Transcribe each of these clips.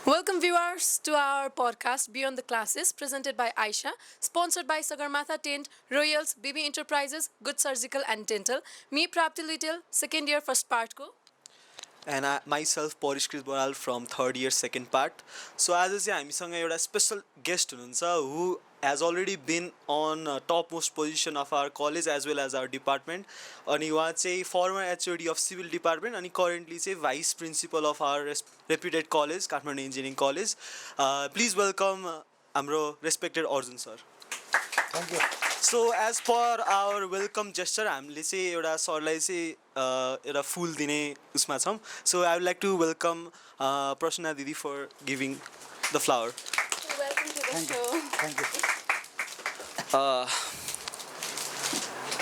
Welcome, viewers, to our podcast Beyond the Classes, presented by Aisha, sponsored by Sagarmatha Tent, Royals, BB Enterprises, Good Surgical and Dental. Me, Prapti Little, second year, first part ko. And myself, Porishkrit Boral from third year, second part. So as I say, हामीसँग एउटा special guest हुनुहुन्छ who has already been on topmost position of our college as well as our department. अनि उहाँ चाहिँ former HOD of civil department अनि currently चाहिँ vice principal of our reputed college, Kathmandu Engineering College. Please welcome हाम्रो respected Arjun sir. Thank you. So as per our welcome gesture, हामीले चाहिँ एउटा सरलाई चाहिँ एउटा फुल दिने उसमा छौँ. So I would like to welcome Prashna Didi for giving the flower. Welcome to the Thank show. you. Thank you.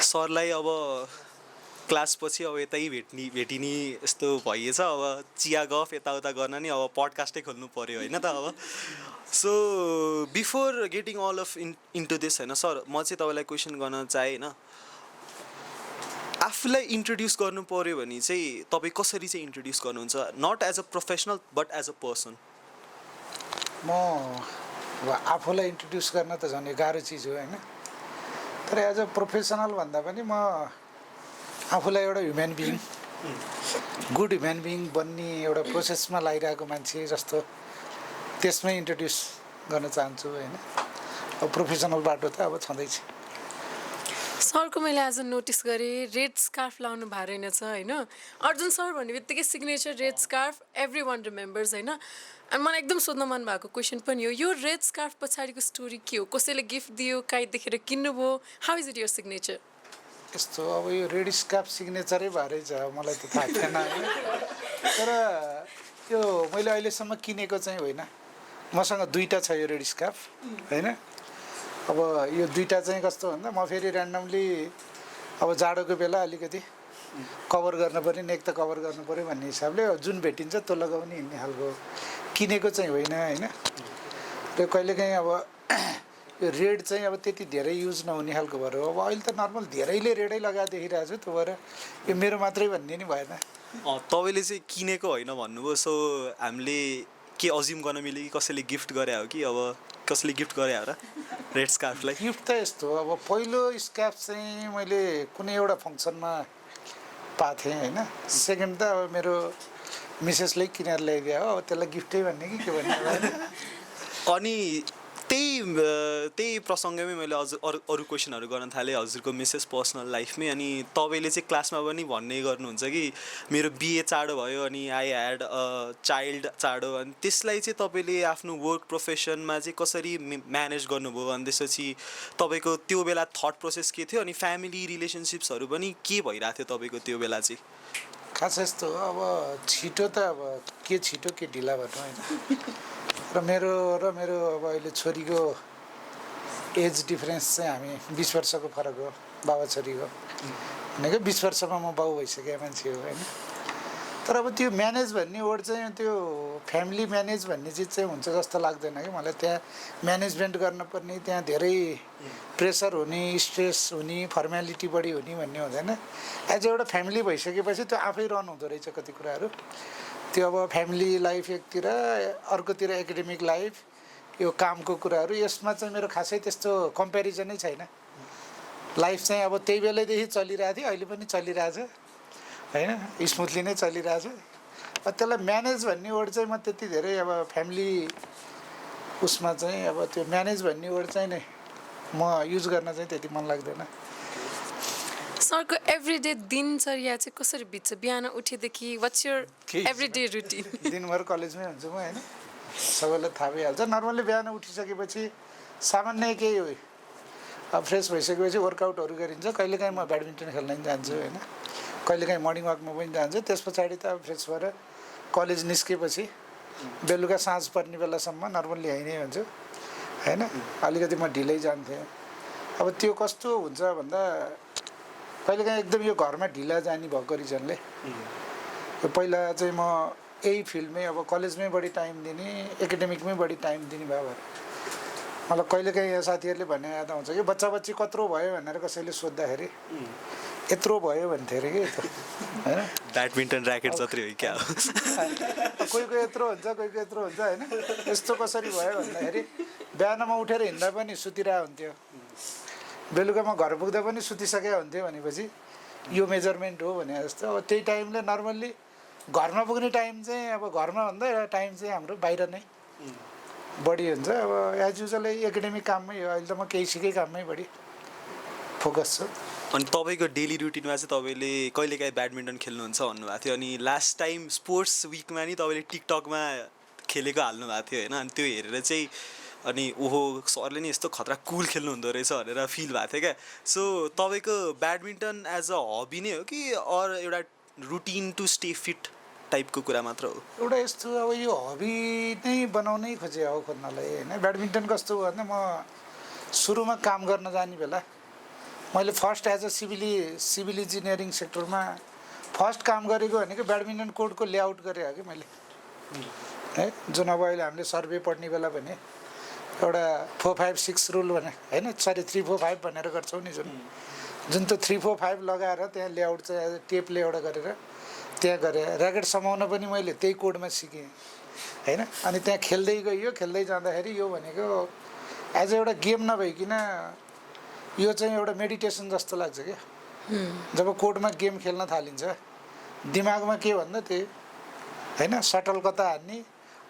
सरलाई अब क्लास पछि अब यतै भेटिने यस्तो भइएछ. अब चिया गफ यताउता गर्न नि अब पडकास्टै खोल्नु पर्यो होइन त अब. So before getting all of into this होइन सर, म चाहिँ तपाईँलाई क्वेसन गर्न चाहेँ होइन, आफूलाई इन्ट्रोड्युस गर्नु पऱ्यो भने चाहिँ तपाईँ कसरी चाहिँ इन्ट्रोड्युस गर्नुहुन्छ, not as a professional but as a person? म अब आफूलाई इन्ट्रोड्युस गर्न त झन् गाह्रो चिज हो होइन, तर एज अ प्रोफेसनल भन्दा पनि म आफूलाई एउटा human being, good human being बन्ने एउटा प्रोसेसमा लागिरहेको मान्छे जस्तो त्यसमै इन्ट्रोड्युस गर्न चाहन्छु होइन. अब प्रोफेसनल बाटो त अब छँदैछ. सरको मैले आज नोटिस गरेँ रेड स्कार्फ लाउनु भएको रहेनछ होइन. अर्जुन सर भन्ने बित्तिकै signature red scarf every one remembers होइन. अनि मलाई एकदम सोध्न मन भएको क्वेसन पनि हो, यो रेड स्कार्फ पछाडिको स्टोरी के हो? कसैले गिफ्ट दियो, काहीँ देखेर किन्नुभयो? How is it your signature? यस्तो अब यो रेड स्कार्फ सिग्नेचरै भएरै छ, मलाई त थाहा थिएन होइन. तर यो मैले अहिलेसम्म किनेको चाहिँ होइन, मसँग दुईवटा छ यो रेड स्कार्फ होइन. अब यो दुईवटा चाहिँ कस्तो भन्दा म फेरि ऱ्यान्डमली अब जाडोको बेला अलिकति कभर गर्नु पऱ्यो, नेक त कभर गर्नु पऱ्यो भन्ने हिसाबले जुन भेटिन्छ त्यो लगाउने हिँड्ने खालको किनेको चाहिँ होइन होइन. र कहिलेकाहीँ अब यो रेड चाहिँ अब त्यति धेरै युज नहुने खालको भएर अब अहिले त नर्मल धेरैले रेडै लगाएर देखिरहेको छु, त्यो भएर यो मेरो मात्रै भन्ने नि भएन. तपाईँले चाहिँ किनेको होइन भन्नुभयो, सो हामीले के अज्युम गर्न मिल्यो कि कसैले गिफ्ट गरे हो कि अब कसैले गिफ्ट गरे हो र रेड स्कार्फलाई? गिफ्ट त यस्तो अब पहिलो स्कार्फ चाहिँ मैले कुनै एउटा फङ्सनमा पाएको थिएँ होइन. सेकेन्ड त अब मेरो मिसेसले किनेर ल्याइदियो हो, अब त्यसलाई गिफ्टै भन्ने कि के भन्ने होइन. अनि त्यही प्रसङ्गमै मैले अरू क्वेसनहरू गर्न थालेँ हजुरको मिसेस पर्सनल लाइफमै. अनि तपाईँले चाहिँ क्लासमा पनि भन्ने गर्नुहुन्छ कि मेरो बिए चाँडो भयो अनि आई ह्याड अ चाइल्ड चाँडो, अनि त्यसलाई चाहिँ तपाईँले आफ्नो वर्क प्रोफेसनमा चाहिँ कसरी म्यानेज गर्नुभयो? अनि त्यसपछि तपाईँको त्यो बेला थट प्रोसेस के थियो? अनि फ्यामिली रिलेसनसिप्सहरू पनि के भइरहेको थियो तपाईँको त्यो बेला चाहिँ? खास यस्तो अब छिटो त अब के छिटो के ढिला भनौँ होइन. र मेरो अब अहिले छोरीको एज डिफरेन्स चाहिँ हामी 20 वर्षको फरक हो बाबा छोरीको. भनेको 20 वर्षमा म बाउ भइसकेको मान्छे हो होइन. तर अब त्यो म्यानेज भन्ने वर्ड चाहिँ त्यो फ्यामिली म्यानेज भन्ने चिज चाहिँ हुन्छ जस्तो लाग्दैन कि मलाई. त्यहाँ म्यानेजमेन्ट गर्नुपर्ने, त्यहाँ धेरै प्रेसर हुने, स्ट्रेस हुने, फर्मेलिटी बढी हुने भन्ने हुँदैन. एज एउटा फ्यामिली भइसकेपछि त्यो आफै रन हुँदो रहेछ कति कुराहरू. त्यो अब फ्यामिली लाइफ एकतिर, अर्कोतिर एकाडेमिक लाइफ, यो कामको कुराहरू, यसमा चाहिँ मेरो खासै त्यस्तो कम्पेरिजनै छैन. लाइफ चाहिँ अब त्यही बेलैदेखि चलिरहेको थियो, अहिले पनि चलिरहेछ होइन, स्मुथली नै चलिरहेछ. त्यसलाई म्यानेज भन्ने वर्ड चाहिँ म त्यति धेरै अब फ्यामिली उसमा चाहिँ अब त्यो म्यानेज भन्ने वर्ड चाहिँ नै म युज गर्न चाहिँ त्यति मन लाग्दैन. सरको एभ्रिडे दिनचर्या चाहिँ कसरी बित्छ? बिहान उठेदेखि वाट्स योर एभ्रिडे रुटिन? दिनभर कलेजमै हुन्छु म होइन, सबैलाई थाहा भइहाल्छ. नर्मल्ली बिहान उठिसकेपछि सामान्य केही हो, अब फ्रेस भइसकेपछि वर्कआउटहरू गरिन्छ. कहिलेकाहीँ म ब्याडमिन्टन खेल्न पनि जान्छु होइन, कहिलेकाहीँ मर्निङ वाकमा पनि जान्छु. त्यस पछाडि त अब फ्रेस भएर कलेज निस्केपछि बेलुका साँझ पर्ने बेलासम्म नर्मल्ली यहीँ नै हुन्छु होइन. अलिकति म ढिलै जान्थेँ. अब त्यो कस्तो हुन्छ भन्दा कहिलेकाहीँ एकदम यो घरमा ढिला जाने भएको रिजनले पहिला चाहिँ म यही फिल्डमै अब कलेजमै बढी टाइम दिने, एकाडेमिकमै बढी टाइम दिने भयो भएर मलाई कहिलेकाहीँ यहाँ साथीहरूले भने याद आउँछ कि बच्चा बच्ची कत्रो भयो भनेर कसैले सोद्धाखेरि यत्रो भयो भन्थ्यो अरे कि होइन ब्याडमिन्टन ऱ्याकेट जत्रै हो क्या हो कोही कोही यत्रो हुन्छ कोही कोही यत्रो हुन्छ होइन यस्तो कसरी भयो भन्दाखेरि बिहानमा उठेर हिँड्दा पनि सुतिरहेको हुन्थ्यो बेलुकामा घर पुग्दा पनि सुतिसकेको हुन्थ्यो भनेपछि यो मेजरमेन्ट हो भने जस्तो अब त्यही टाइमले नर्मल्ली घरमा पुग्ने टाइम चाहिँ अब घरमा भन्दा टाइम चाहिँ हाम्रो बाहिर नै बढी हुन्छ अब एज युजल एकाडेमिक काममै हो अहिले त म केही सिकै काममै बढी फोकस छु अनि तपाईँको डेली रुटिनमा चाहिँ तपाईँले कहिलेकाहीँ ब्याडमिन्टन खेल्नुहुन्छ भन्नुभएको थियो अनि लास्ट टाइम स्पोर्ट्स विकमा नि तपाईँले टिकटकमा खेलेको हाल्नु भएको थियो होइन अनि त्यो हेरेर चाहिँ अनि ओहो सरले नि यस्तो खतरा कुल खेल्नु हुँदो रहेछ भनेर फिल भएको थियो क्या सो तपाईँको ब्याडमिन्टन एज अ हबी नै हो कि अर एउटा रुटिन टु स्टे फिट टाइपको कुरा मात्र हो एउटा यस्तो अब यो हबी नै बनाउनै खोजेँ हो खोज्नलाई होइन ब्याडमिन्टन कस्तो हो भने म सुरुमा काम गर्न जाने बेला मैले first as a civil engineering सेक्टरमा फर्स्ट काम गरेको भनेको ब्याडमिन्टन कोर्टको लेआउट गरेँ हो कि मैले है जुन अब अहिले हामीले सर्वे पढ्ने बेला भने एउटा 4, 5, 6 रुल भने होइन सरी 3, 4, 5 भनेर गर्छौँ नि जुन त्यो 3, 4, 5 लगाएर त्यहाँ लेआउट चाहिँ टेपले एउटा गरेर त्यहाँ गरेँ ऱ्याकेट समाउन पनि मैले त्यही कोडमा सिकेँ होइन अनि त्यहाँ खेल्दै गइयो खेल्दै जाँदाखेरि यो भनेको एज एउटा गेम नभइकन यो चाहिँ एउटा मेडिटेसन जस्तो लाग्छ क्या जब कोर्टमा गेम खेल्न थालिन्छ दिमागमा के भन्दा त्यही होइन सटल कता हान्ने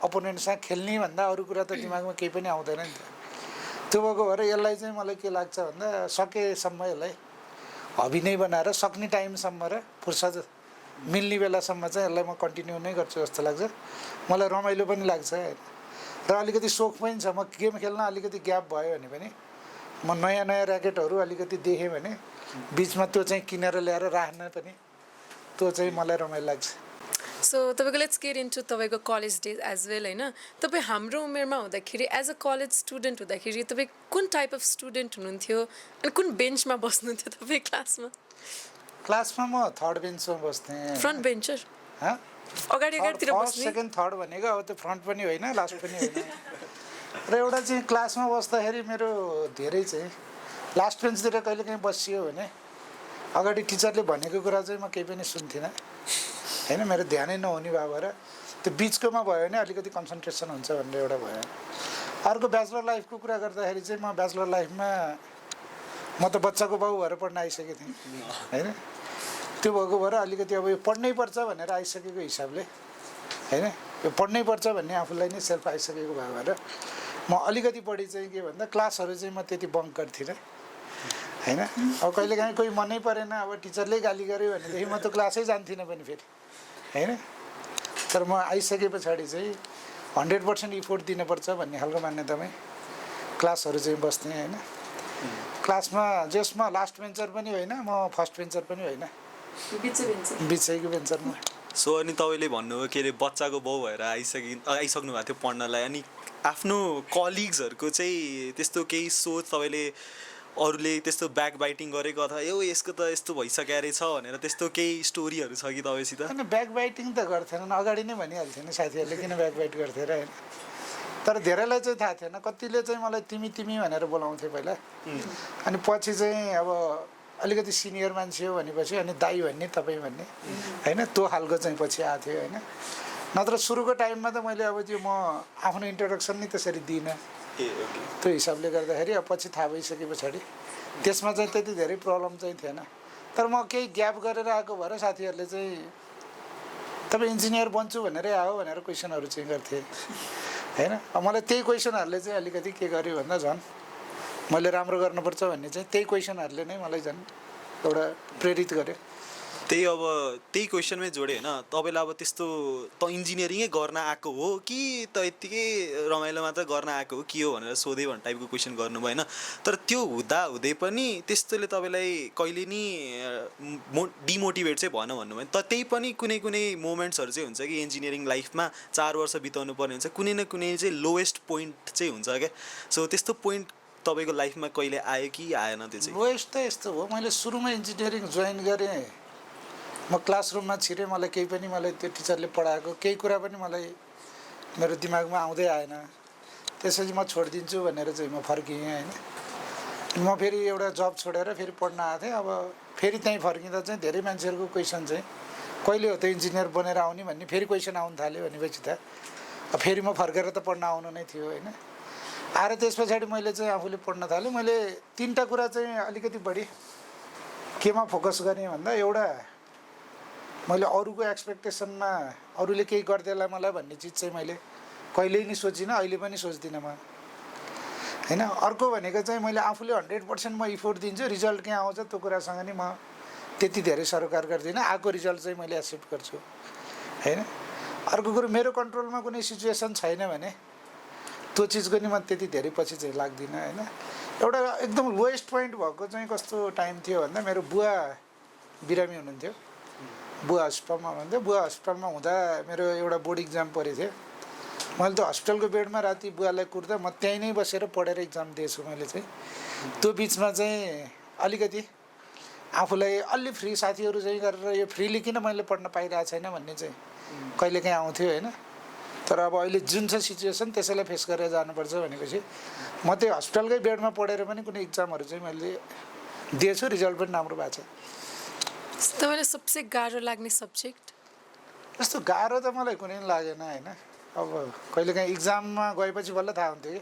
अपोनेन्टसँग खेल्ने भन्दा अरू कुरा त दिमागमा केही पनि आउँदैन नि त त्यो भएको भएर यसलाई चाहिँ मलाई के लाग्छ भन्दा सकेसम्म यसलाई हबी नै बनाएर सक्ने टाइमसम्म र फुर्सद मिल्ने बेलासम्म चाहिँ यसलाई म कन्टिन्यू नै गर्छु जस्तो लाग्छ मलाई रमाइलो पनि लाग्छ होइन र अलिकति सोख पनि छ म गेम खेल्न अलिकति ग्याप भयो भने पनि म नयाँ नयाँ ऱ्याकेटहरू अलिकति देखेँ भने बिचमा त्यो चाहिँ किनेर ल्याएर राख्न पनि त्यो चाहिँ मलाई रमाइलो लाग्छ सो तपाईँको लेट्स गेट इन्टु तपाईँको कलेज डेज एज वेल होइन तपाईँ हाम्रो उमेरमा हुँदाखेरि एज अ कलेज स्टुडेन्ट हुँदाखेरि तपाईँ कुन टाइप अफ स्टुडेन्ट हुनुहुन्थ्यो अनि कुन बेन्चमा बस्नुहुन्थ्यो तपाईँ क्लासमा क्लासमा म थर्ड बेन्चमा बस्थेँ फ्रन्ट बेन्चर अगाडि अगाडितिर फर्स्ट बस्ने सेकेन्ड थर्ड भनेको अब त्यो फ्रन्ट पनि होइन लास्ट पनि होइन र एउटा चाहिँ क्लासमा बस्दाखेरि मेरो धेरै चाहिँ लास्ट बेन्चतिर कहिलेकाहीँ बसियो भने अगाडि टिचरले भनेको कुरा चाहिँ म केही पनि सुन्थिनँ होइन मेरो ध्यानै नहुने भयो भएर त्यो बिचकोमा भयो भने अलिकति कन्सन्ट्रेसन हुन्छ भनेर एउटा भयो अर्को ब्याचलर लाइफको कुरा गर्दाखेरि चाहिँ म ब्याचलर लाइफमा म त बच्चाको बाउ भएर पढ्न आइसकेको थिएँ होइन त्यो भएको भएर अलिकति अब यो पढ्नै पर्छ भनेर आइसकेको हिसाबले होइन यो पढ्नै पर्छ भन्ने आफूलाई नै सेल्फ आइसकेको भयो भएर म अलिकति बढी चाहिँ के भन्दा क्लासहरू चाहिँ म त्यति बङ्क गर्थेँ होइन अब कहिलेकाहीँ कोही मनै परेन अब टिचरले गाली गर्यो भनेदेखि म त क्लासै जान्थिनँ पनि फेरि होइन तर म आइसके पछाडि चाहिँ 100% इफोर्ट दिनुपर्छ भन्ने खालको मान्यतामै क्लासहरू चाहिँ बस्थेँ होइन क्लासमा जसमा लास्ट बेन्चर पनि होइन म फर्स्ट बेन्चर पनि होइन बिचैको बेन्चरमा सो अनि तपाईँले भन्नुभयो के अरे बच्चाको बाउ भएर आइसक्नु भएको थियो पढ्नलाई अनि आफ्नो कलिग्सहरूको चाहिँ त्यस्तो केही सोच तपाईँले अरूले त्यस्तो ब्याक बाइटिङ गरेको अथवा यसको त यस्तो भइसक्यो रहेछ भनेर त्यस्तो केही स्टोरीहरू छ कि तपाईँसित होइन ब्याक बाइटिङ त गर्थेनन् अगाडि नै भनिहाल्थेन साथीहरूले किन ब्याक बाइट गर्थे र होइन तर धेरैलाई चाहिँ थाहा थिएन कतिले चाहिँ मलाई तिमी तिमी भनेर बोलाउँथे पहिला अनि पछि चाहिँ अब अलिकति सिनियर मान्छे हो भनेपछि अनि दाई भन्ने तपाईँ भन्ने होइन त्यो खालको चाहिँ पछि आएको थियो होइन नत्र सुरुको टाइममा त मैले अब त्यो म आफ्नो इन्ट्रोडक्सन नै त्यसरी दिइनँ त्यो हिसाबले गर्दाखेरि अब पछि थाहा भइसके पछाडि त्यसमा चाहिँ त्यति धेरै प्रब्लम चाहिँ थिएन तर म केही ग्याप गरेर आएको भएर साथीहरूले चाहिँ तपाईँ इन्जिनियर बन्छु भनेरै आयो भनेर क्वेसनहरू चाहिँ गर्थे होइन अब मलाई त्यही क्वेसनहरूले चाहिँ अलिकति के गर्यो भन्दा झन् मैले राम्रो गर्नुपर्छ भन्ने चाहिँ त्यही क्वेसनहरूले नै मलाई झन् एउटा प्रेरित गर्यो त्यही क्वेसनमै जोडेँ होइन तपाईँलाई अब त्यस्तो त इन्जिनियरिङै गर्न आएको हो कि त यत्तिकै रमाइलो मात्र गर्न आएको हो के हो भनेर सोधेँ भन्ने टाइपको क्वेसन गर्नुभयो होइन तर त्यो हुँदै पनि त्यस्तोले तपाईँलाई कहिले नि डिमोटिभेट चाहिँ भएन भन्नुभयो त त्यही पनि कुनै कुनै मोमेन्ट्सहरू चाहिँ हुन्छ कि इन्जिनियरिङ लाइफमा 4 वर्ष बिताउनु पर्ने हुन्छ कुनै न कुनै चाहिँ लोएस्ट पोइन्ट चाहिँ हुन्छ क्या सो त्यस्तो पोइन्ट तपाईँको लाइफमा कहिले आयो कि आएन त्यो चाहिँ लोएस्ट त यस्तो हो मैले सुरुमा इन्जिनियरिङ जोइन गरेँ म क्लासरुममा छिरेँ मलाई केही पनि मलाई त्यो टिचरले पढाएको केही कुरा पनि मलाई मेरो दिमागमा आउँदै आएन त्यसपछि म छोडिदिन्छु भनेर चाहिँ म फर्किएँ होइन म फेरि एउटा जब छोडेर फेरि पढ्न आएको थिएँ अब फेरि त्यहीँ फर्किँदा चाहिँ धेरै मान्छेहरूको क्वेसन चाहिँ कहिले हो त इन्जिनियर बनेर आउने भन्ने फेरि क्वेसन आउनु थाल्यो भनेपछि त फेरि म फर्केर त पढ्न आउनु नै थियो होइन। आएर त्यस पछाडि मैले चाहिँ आफूले पढ्न थालेँ। मैले 3टा कुरा चाहिँ अलिकति बढी केमा फोकस गरेँ भन्दा, एउटा मैले अरूको एक्सपेक्टेसनमा अरूले केही गरिदिएला मलाई भन्ने चिज चाहिँ मैले कहिल्यै नि सोचिनँ, अहिले पनि सोच्दिनँ म होइन। अर्को भनेको चाहिँ मैले आफूले 100% म इफोर्ट दिन्छु, रिजल्ट के आउँछ त्यो कुरासँग नि म त्यति धेरै सरोकार गर्दिनँ, आएको रिजल्ट चाहिँ मैले एक्सेप्ट गर्छु होइन। अर्को कुरो, मेरो कन्ट्रोलमा कुनै सिचुएसन छैन भने त्यो चिजको नि म त्यति धेरै पछि चाहिँ लाग्दिनँ होइन। एउटा एकदम लोएस्ट पोइन्ट भएको चाहिँ कस्तो टाइम थियो भन्दा, मेरो बुवा बिरामी हुनुहुन्थ्यो, बुवा हस्पिटलमा हुनुहुन्थ्यो। बुवा हस्पिटलमा हुँदा मेरो एउटा बोर्ड इक्जाम परेको थियो। मैले त्यो हस्पिटलको बेडमा राति बुवालाई कुर्दा म त्यहीँ नै बसेर पढेर इक्जाम दिएछु मैले चाहिँ। त्यो बिचमा चाहिँ अलिकति आफूलाई अलि फ्री, साथीहरू चाहिँ गरेर यो फ्रीली किन मैले पढ्न पाइरहेको छैन भन्ने चाहिँ कहिलेकाहीँ आउँथ्यो होइन। तर अब अहिले जुन छ सिचुएसन त्यसैलाई फेस गरेर जानुपर्छ भनेपछि म त्यो हस्पिटलकै बेडमा पढेर पनि कुनै इक्जामहरू चाहिँ मैले दिएछु, रिजल्ट पनि राम्रो भएको छ। तपाईँलाई सबसे गाह्रो लाग्ने सब्जेक्ट? यस्तो गाह्रो त मलाई कुनै पनि लागेन होइन। अब कहिलेकाहीँ इक्जाममा गएपछि बल्ल थाहा हुन्थ्यो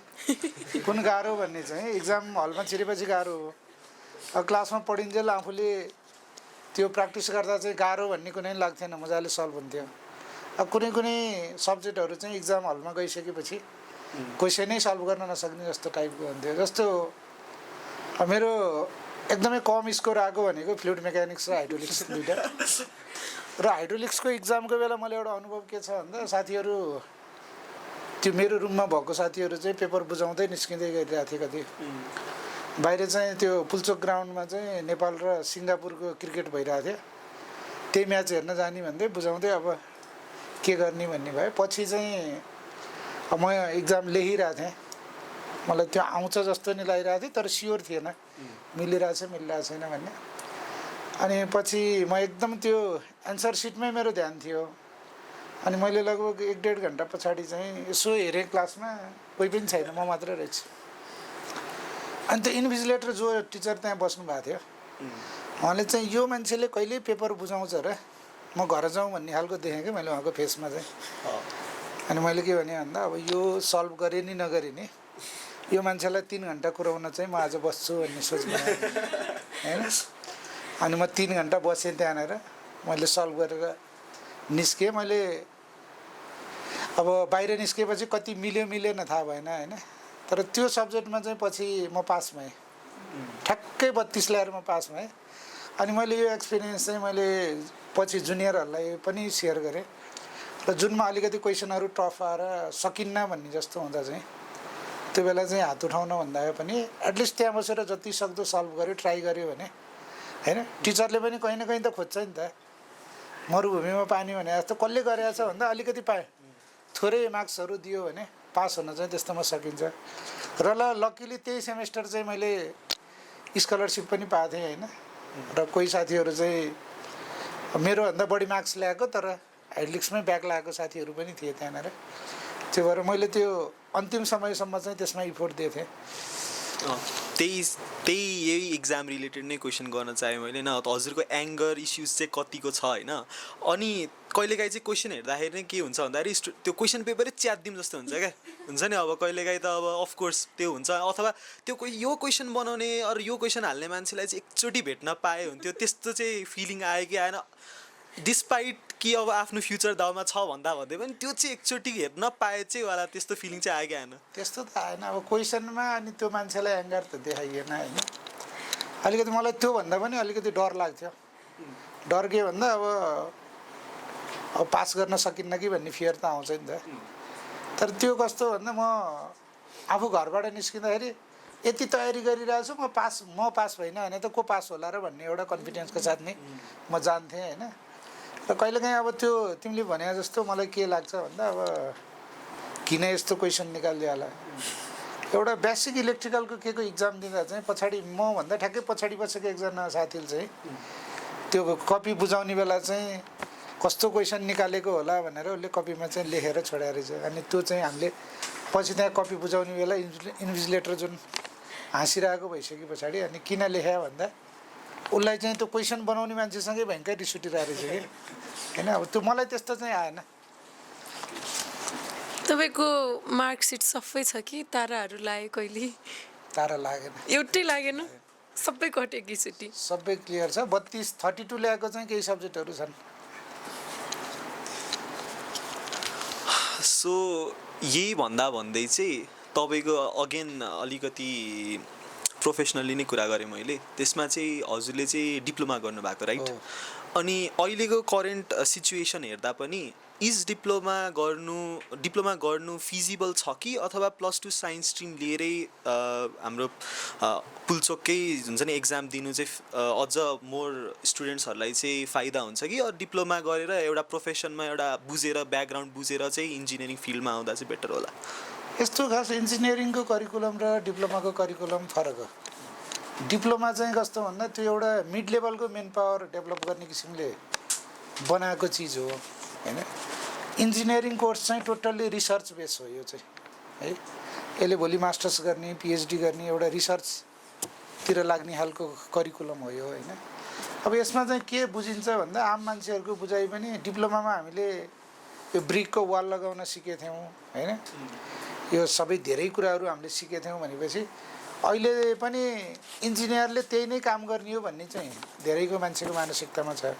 कि कुन गाह्रो भन्ने चाहिँ, इक्जाम हलमा छिरेपछि गाह्रो हो। अब क्लासमा पढिन्जेल आफूले त्यो प्र्याक्टिस गर्दा चाहिँ गाह्रो भन्ने कुनै पनि लाग्थेन, मजाले सल्भ हुन्थ्यो। अब कुनै कुनै सब्जेक्टहरू चाहिँ इक्जाम हलमा गइसकेपछि क्वेसनै सल्भ गर्न नसक्ने जस्तो टाइपको हुन्थ्यो। जस्तो मेरो एकदमै कम स्कोर आएको भनेको फ्लुइड मेकानिक्स र हाइड्रोलिक्स दुईवटा। र हाइड्रोलिक्सको इक्जामको बेला मैले एउटा अनुभव के छ भन्दा, साथीहरू त्यो मेरो रुममा भएको साथीहरू चाहिँ पेपर बुझाउँदै निस्किँदै गइरहेको थिए कति। बाहिर चाहिँ त्यो पुल्चोक ग्राउन्डमा चाहिँ नेपाल र सिङ्गापुरको क्रिकेट भइरहेको थियो, त्यही म्याच हेर्न जाने भन्दै बुझाउँदै अब के गर्ने भन्ने भयो। पछि चाहिँ म इक्जाम लेखिरहेको थिएँ, मलाई त्यो आउँछ जस्तो नि लागिरहेको थियो, तर स्योर थिएन मिलिरहेछ मिलिरहेको छैन भन्ने। अनि पछि म एकदम त्यो एन्सर सिटमै मेरो ध्यान थियो। अनि मैले लगभग 1-1.5 घन्टा पछाडि चाहिँ यसो हेरेँ क्लासमा, कोही पनि छैन, म मात्रै रहेछु। अनि त्यो इन्भिजिलेटर जो टिचर त्यहाँ बस्नु भएको थियो, उहाँले चाहिँ यो मान्छेले कहिल्यै पेपर बुझाउँछ र म घर जाउँ भन्ने खालको देखेँ कि मैले उहाँको फेसमा चाहिँ। अनि मैले के भने भन्दा, अब यो सल्भ गरेँ नि नगरेँ नि, यो मान्छेलाई 3 घन्टा कुराउन चाहिँ म आज बस्छु भन्ने सोच बनाएँ होइन। अनि म 3 घन्टा बसेँ त्यहाँनिर, मैले सल्भ गरेर निस्केँ। मैले अब बाहिर निस्केपछि कति मिल्यो मिलेन थाहा भएन होइन, तर त्यो सब्जेक्टमा चाहिँ पछि म पास भएँ, ठ्याक्कै 32 ल्याएर म पास भएँ। अनि मैले यो एक्सपिरियन्स चाहिँ मैले पछि जुनियरहरूलाई पनि सेयर गरेँ। र जुनमा अलिकति क्वेसनहरू टफ आएर सकिन्न भन्ने जस्तो हुँदा चाहिँ त्यो बेला चाहिँ हात उठाउन भन्दा पनि एटलिस्ट त्यहाँ बसेर जति सक्दो सल्भ गऱ्यो, ट्राई गऱ्यो भने होइन। टिचरले पनि कहीँ न कहीँ त खोज्छ नि त, मरुभूमिमा पानी भने जस्तो कसले गरेछ भन्दा अलिकति पाएँ, थोरै मार्क्सहरू दियो भने पास हुन चाहिँ त्यस्तोमा सकिन्छ। र लकिली त्यही सेमेस्टर चाहिँ मैले स्कलरसिप पनि पाएको थिएँ होइन। र कोही साथीहरू चाहिँ मेरोभन्दा बढी मार्क्स ल्याएको तर हाइड्रोलिक्समै ब्याक लागेको साथीहरू पनि थिए त्यहाँनिर। त्यो भएर मैले त्यो अन्तिम समयसम्म चाहिँ त्यसमा इफोर्ट दिएको थिएँ। त्यही यही इक्जाम रिलेटेड नै क्वेसन गर्न चाहेँ मैले न। हजुरको एङ्गर इस्युज चाहिँ कतिको छ होइन। अनि कहिलेकाहीँ चाहिँ क्वेसन हेर्दाखेरि नै के हुन्छ भन्दाखेरि त्यो क्वेसन पेपरै च्यातिदिउँ जस्तो हुन्छ क्या, हुन्छ नि। अब कहिलेकाहीँ त अब अफकोर्स त्यो हुन्छ, अथवा त्यो यो क्वेसन बनाउने अरू यो क्वेसन हाल्ने मान्छेलाई चाहिँ एकचोटि भेट्न पाए हुन्थ्यो, त्यस्तो चाहिँ फिलिङ आयो कि आएन। डिस्पाइट कि अब आफ्नो फ्युचर दाउमा छ भन्दा भन्दै पनि त्यो चाहिँ एकचोटि हेर्न पाए चाहिँ वाला त्यस्तो फिलिङ चाहिँ आयो कि आएन? त्यस्तो त आएन। अब क्वेसनमा अनि त्यो मान्छेलाई एङ्गर त देखाइएन होइन। अलिकति मलाई त्योभन्दा पनि अलिकति डर लाग्थ्यो। डर के भन्दा अब पास गर्न सकिन्न कि भन्ने फियर त आउँछ नि त। तर त्यो कस्तो भन्दा म आफू घरबाट निस्किँदाखेरि यति तयारी गरिरहेको छु, म पास भइनँ भने त को पास होला र भन्ने एउटा कन्फिडेन्सको साथ नै म जान्थेँ होइन। र कहिलेकाहीँ अब त्यो तिमीले भने जस्तो मलाई के लाग्छ भन्दा, अब किन यस्तो क्वेसन निकालिदियो होला। एउटा बेसिक इलेक्ट्रिकलको के को इक्जाम दिँदा चाहिँ पछाडि मभन्दा ठ्याक्कै पछाडि बसेको एकजना साथीले चाहिँ त्यो कपी बुझाउने बेला चाहिँ कस्तो क्वेसन निकालेको होला भनेर उसले कपीमा चाहिँ लेखेर छोडाएर चाहिँ, अनि त्यो चाहिँ हामीले पछि त्यहाँ कपी बुझाउने बेला इन्भिजिलेटर जुन हाँसिरहेको भइसके पछाडि अनि किन लेख्या भन्दा उसलाई चाहिँ त्यो क्वेसन बनाउने मान्छेसँगै भयङ्कर रिस उठिरहेको रहेछ कि होइन अब त्यो मलाई त्यस्तो चाहिँ आएन। तपाईँको मार्कसिट सबै छ कि ताराहरू लाग्यो कहिले? तारा लागेन, एउटै लागेन, सबै कट्यो एकैचोटि? सबै क्लियर छ। 32 ल्याएको चाहिँ केही सब्जेक्टहरू छन्। सो यही भन्दै चाहिँ तपाईँको अगेन अलिकति प्रोफेसनली नै कुरा गरेँ मैले, त्यसमा चाहिँ हजुरले चाहिँ डिप्लोमा गर्नुभएको राइट? अनि अहिलेको करेन्ट सिचुएसन हेर्दा पनि डिप्लोमा गर्नु फिजिबल छ कि अथवा +2 साइन्स स्ट्रिम लिएरै हाम्रो पुल्चोककै हुन्छ नि एक्जाम दिनु चाहिँ अझ मोर स्टुडेन्ट्सहरूलाई चाहिँ फाइदा हुन्छ कि डिप्लोमा गरेर एउटा प्रोफेसनमा एउटा बुझेर ब्याकग्राउन्ड बुझेर चाहिँ इन्जिनियरिङ फिल्डमा आउँदा चाहिँ बेटर होला? यस्तो खास इन्जिनियरिङको करिकुलम र डिप्लोमाको करिकुलम फरक हो। डिप्लोमा चाहिँ कस्तो भन्दा त्यो एउटा मिड लेभलको मेन पावर डेभलप गर्ने किसिमले बनाएको चिज हो होइन। इन्जिनियरिङ कोर्स चाहिँ टोटल्ली रिसर्च बेस हो यो चाहिँ है। यसले भोलि मास्टर्स गर्ने पिएचडी गर्ने एउटा रिसर्चतिर लाग्ने खालको करिकुलम हो यो होइन। अब यसमा चाहिँ के बुझिन्छ भन्दा आम मान्छेहरूको बुझाइ पनि डिप्लोमामा हामीले यो ब्रिकको वाल लगाउन सिकेको थियौँ होइन, यो सबै धेरै कुराहरू हामीले सिकेको थियौँ भनेपछि अहिले पनि इन्जिनियरले त्यही नै काम गर्ने हो भन्ने चाहिँ धेरैको मान्छेको मानसिकतामा छ